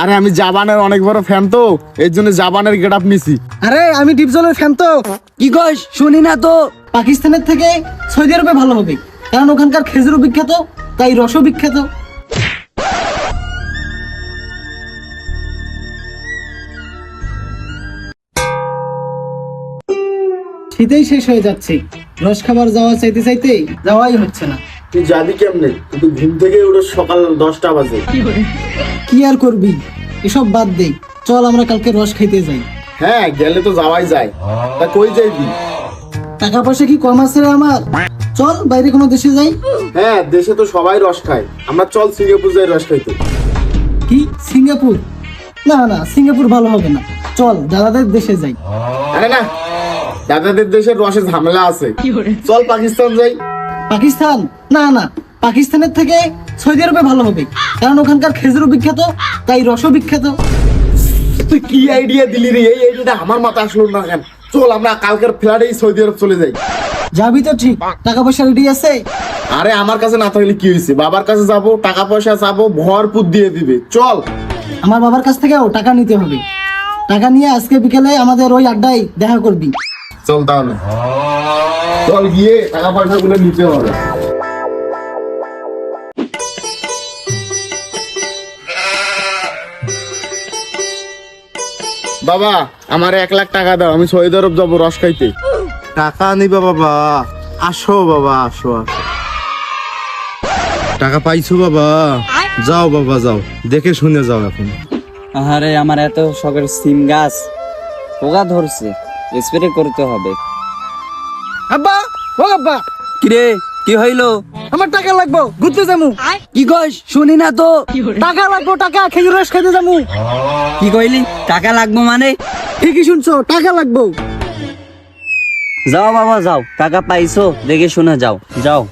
আরে আমি জাপানের অনেক বড় ফ্যান তো, এর জন্য জাপানের গেট আপ নিছি। আরে আমি ডিপজলের ফ্যান তো। কি কস শুনি না তো। পাকিস্তানের থেকে সৌদি আরবে ভালো হবে, কারণ ওখানকার খেজুরও বিখ্যাত, তাই রসও বিখ্যাত। শীতেই শেষ হয়ে যাচ্ছে, রস খাবার যাওয়া চাইতে চাইতে যাওয়াই হচ্ছে না। তুই যাবি কেমনে? তুই ঘুম থেকে উঠে সকাল 10টা বাজে। কি আর করবি, এসব বাদ দে, চল আমরা কালকে রস খাইতে যাই। হ্যাঁ গেলে তো যাওয়াই যায়, তা কই যাইবি? টাকা পয়সা কি কম আছে রে আমার? চল বাইরে কোনো দেশে যাই। হ্যাঁ দেশে তো সবাই রস খায়, আমরা চল সিঙ্গাপুর যাই রস খাইতে। কি সিঙ্গাপুর? না না, সিঙ্গাপুর ভালো হবে না, চল দাদাদের দেশে যাই। আরে না, দাদাদের দেশের রসে ঝামেলা আছে, চল পাকিস্তান যাই। পাকিস্তান? না না, পাকিস্তানের থেকে সৌদি আরবে ভালো হবে, কারণ ওখানকার খেজুরও বিখ্যাত, তাই রসও বিখ্যাত। তুই কি আইডিয়া দিলি রে? এই আইডিয়াটা আমার মাথায় আসলো না কেন? চল আমরা কালকের ফ্লাইটেই সৌদি আরব চলে যাই। যাবি তো ঠিক, টাকা পয়সা রেডি আছে? আরে আমার কাছে না থাকলে কি হয়েছে, বাবার কাছে যাবো, টাকা পয়সা চাবো, ভরপুর দিয়ে দিবে। চল। আমার বাবার কাছ থেকেও টাকা নিতে হবে, টাকা নিয়ে আজকে বিকেলে আমাদের ওই আড্ডায় দেখা করবি। চল তাহলে, চল গিয়ে টাকা পয়সা গুলো নিতে হবে। বাবা আমার 1 লাখ টাকা দাও, আমি সৌদি আরব যাবো রস খাইতে। টাকা নিবা বাবা? আসো বাবা, আসো আসো। টাকা পাইছো বাবা? যাও বাবা যাও, দেখে শুনে যাও এখন। আরে আমার এত শখের সিম গাছ পোকা ধরছে, স্প্রে করতে হবে। আব্বা, ও আব্বা, কিরে কি হইলো? আমার টাকা লাগবো, ঘুরতে যাবো। কি কস শুনি না তো। টাকা লাগবো, টাকা, খেজুর রস খেতে যাবো। কি কইলি? টাকা লাগবো মানে? ঠিকই শুনছো, টাকা লাগবো। যাও বাবা যাও, টাকা পাইছো দেখে শুনে যাও, যাও।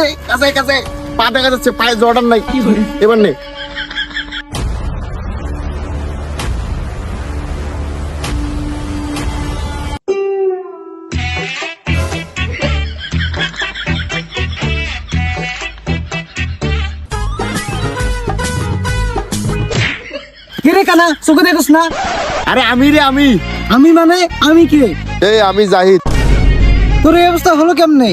এই কাছে কাছে পা দেখা যাচ্ছে, পায়ে জর্ডান নাই, এবার নে। কিরে কানা, চোখে দেখোস না? আরে আমি রে, আমি আমি মানে আমি কে? এই আমি জাহিদ। তোর এই অবস্থা হলো কেমনে?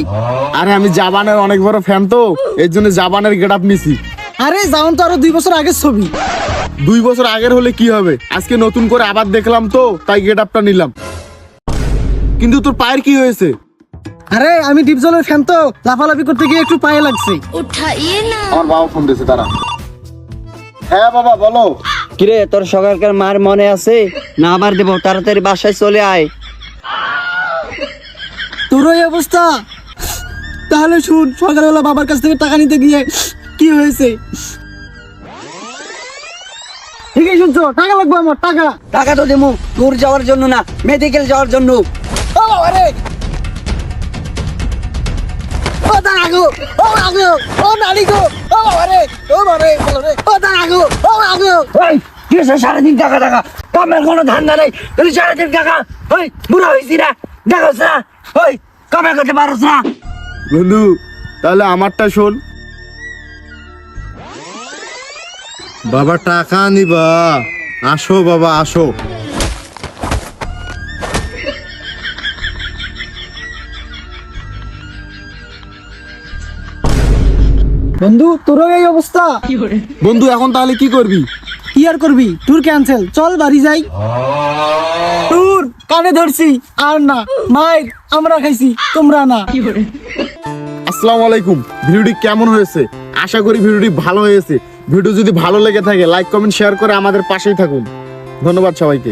আরে আমি জাপানের অনেক বড় ফ্যান তো, এর জন্য জাপানের গেট আপ নিছি। আরে যাওন তো আরো 2 বছর আগের ছবি। 2 বছর আগের হলে কি হবে, আজকে নতুন করে আবার দেখলাম তো, তাই গেট আপটা নিলাম। কিন্তু তোর পায়ের কি হয়েছে? আরে আমি ডিপজলের ফ্যান তো, লাফালাফি করতে গিয়ে একটু পায়ে লাগছে। उठाइए ना। আমার বাবা ফোন দিয়েছে, তারা। হ্যাঁ বাবা বলো। কিরে তোর সকালকার মার মনে আছে না? আবার দেবো, তাড়াতাড়ি বাসায় চলে আয়। তোর এই অবস্থা? তাহলে শুন, সকালবেলা বাবার কাছ থেকে টাকা নিতে গিয়ে কি হয়েছে। ঠিকই শুনছো, টাকা লাগবে আমার, টাকা। টাকা তো দেবো, দূর যাওয়ার জন্য না, মেডিকেল যাওয়ার জন্য। ও আরে, ও দাঁড়া গো, ও আগো, ও নানি গো, ও আরে, ও আরে, ও দাঁড়া গো, ও আগো। ওই কিসে সারাদিন টাকা টাকা, কামের কোনো ধান্দা নেই, তুই সারাদিন টাকা। ওই বুড়া হয়েছি না, দেখোস না? ওই কামে করতে পারোস না? বন্ধু তাহলে আমারটা শোন। বাবা টাকা নিবা? আসো বাবা আসো। বন্ধু তোরও এই অবস্থা? বন্ধু এখন তাহলে কি করবি? কি আর করবি, ট্যুর ক্যান্সেল, চল বাড়ি যাই। ট্যুর কানে ধরছি আর না, মায়ের আমরা খাইছি, তোমরা না। আসসালামু আলাইকুম। ভিডিওটি কেমন হয়েছে? আশা করি ভিডিওটি ভালো হয়েছে। ভিডিও যদি ভালো লেগে থাকে লাইক কমেন্ট শেয়ার করে আমাদের পাশেই থাকুন। ধন্যবাদ সবাইকে।